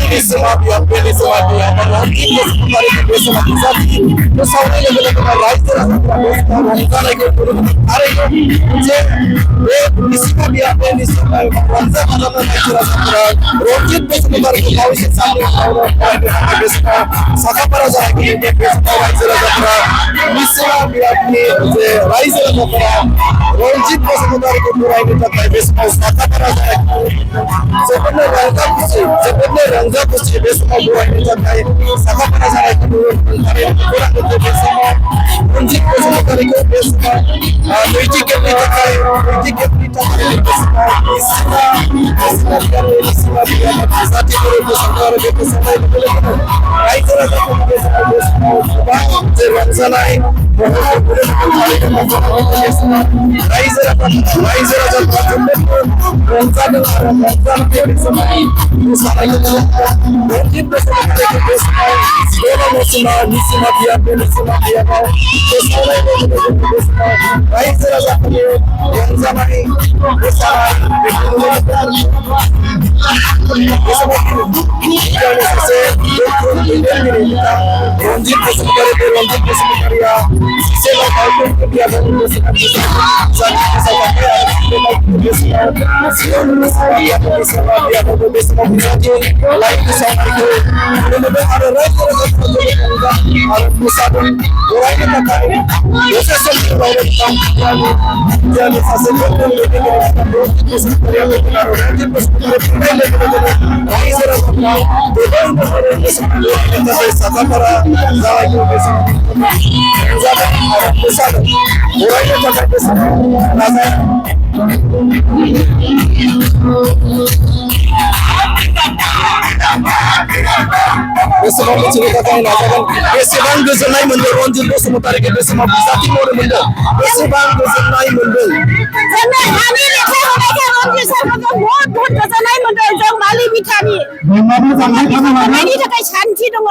Bersama dia, bersama dia, Rajib Bosumutari bersama Bizati, bersama ini adalah raja bersama Rongga itu turun hari ini, bersama dia, bersama Rongga adalah raja Rajib Bosumutari kau sesama orang bersama Sakapara lagi bersama raja bersama dia raja Rajib Bosumutari kurai kita bersama Sakapara sebenarnya Rangga Pusi bersama dua ini terkait sama pada saat itu kurang lebih bersama Rajib Bosumutari bersama Luigi Kepri terkait bersama Isma dia Bizati bersama raja bersama Ranzanai bersama menceritakan beseban goजोननाय मोनदों Rajib Bosumutari bersama Bizati More मोनदों beseban गोजोननाय मोनदों जोंनो हानि लेखा होनायखाय रनजित सरकारखौ बहुत गोजोननाय मोनदों जों मालि बिथानि बेनि थाखाय सान्थि दङ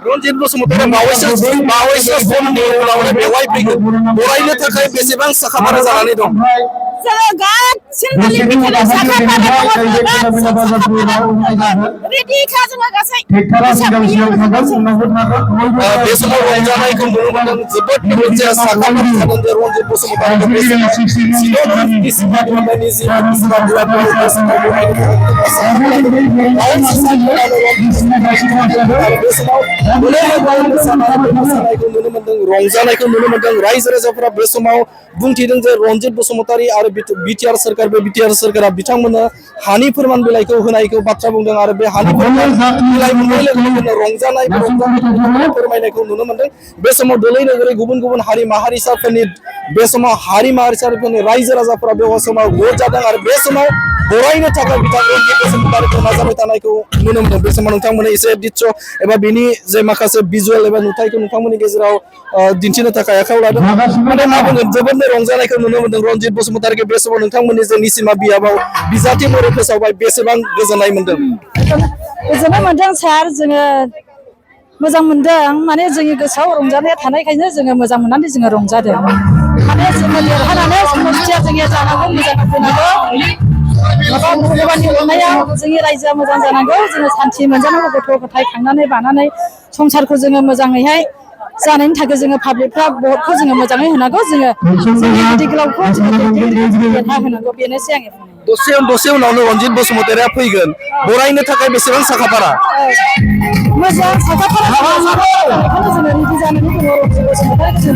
Rajib Bosumutari बावैसो समनि उनाव बेवहाय फैगोन बरायनो थाखाय बेसेबां साखाफारा जानानै दं जोङो गासिबो बिथानि साखाफारा रेडिखा जोङो गासै बे समाव रंजानायखौ नुनो मोनदों जोबोद मोनसे साखाफारा जादों Rajib Bosumutari रंजानायखौ नुनो मोनदों रायजो राजाफोरा बे समाव बुंथिदों जे Rajib Bosumutari आरो बिटिआर सोरखारा बिथांमोननो हानि फोरमान बिलाइखौ होनायखौ बाथ्रा बुंदों आरो बे हानि फोरमान बिलाइ मोननाय लोगो रंजानाय फोरमायनायखौ नुनो मोनदों बे समाव दोलै नोगोरै गुबुन हारि माहारिसाफोरनि बे समाव हारि माहारिसाफोरनि रायजो राजाफोरा बे समाव गद जादों आरो बे समाव बरायनो थाखाय बिथां Rajib Bosumutariखौ नाजाबाय थानायखौ नुनो मोनदों बे समाव नोंथांमोना एसे दिच्छ एबा बिनि जे माखासे भिजुअल एबा नुथायखौ नोंथांमोननि गेजेराव दिन्थिनो थाखाय आखायाव लादों नाथाय मा बुंगोन जोबोद रंजानायखौ नुनो मोनदों Rajib Bosumutariखौ बे समाव नोंथांमोननि जे निसिमा बियाबाव बिजाथि महरै फोसावबाय बेसेबां गोजोननाय मोनदों गोजोननाय मोनदों सार जोङो मोजां मोनदों माने जोंनि गोसोआव रंजानाया थानायखायनो जोङो मोजां मोननानै जोङो रंजादों माने जोङो देरहानानै समस्थिया जोंनि जानांगौ मोजां फैनांगौ भगबाननि अननायाव जोंनि रायजोआ मोजां जानांगौ जोङो सान्थि मोनजानांगौ गथ' गथाय खांनानै बानानै संसारखौ जोङो मोजाङैहाय जानायनि थाखाय जोङो पाब्लिकफ्रा भटखौ जोङो मोजाङै होनांगौ जोङो जोंनि गिदिर गोलावखौ जोङो देरहा होनांगौ बेनोसै आंनि दसे उनावनो Rajib Bosumutariया फैगोन बरायनो थाखाय बेसेबां साखाफारा मोजां साखाफारा बेखौनो जोङो रेडि जानानै दङ Rajib Bosumutariखौ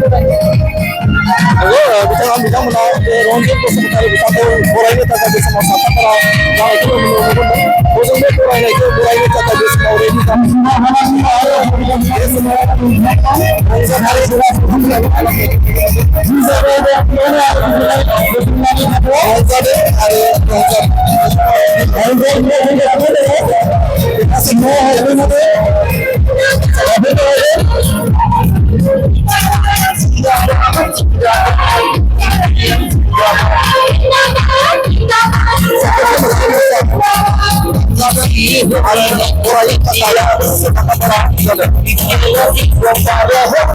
बिथांमोना Rajib Bosumutari बिथांखौ बरायनो थाखाय बे समाव साखाफारा जानायखौ नुनो मोनदों बयजोंबो बरायनायखौ बरायनो थाखाय बे समाव रेडि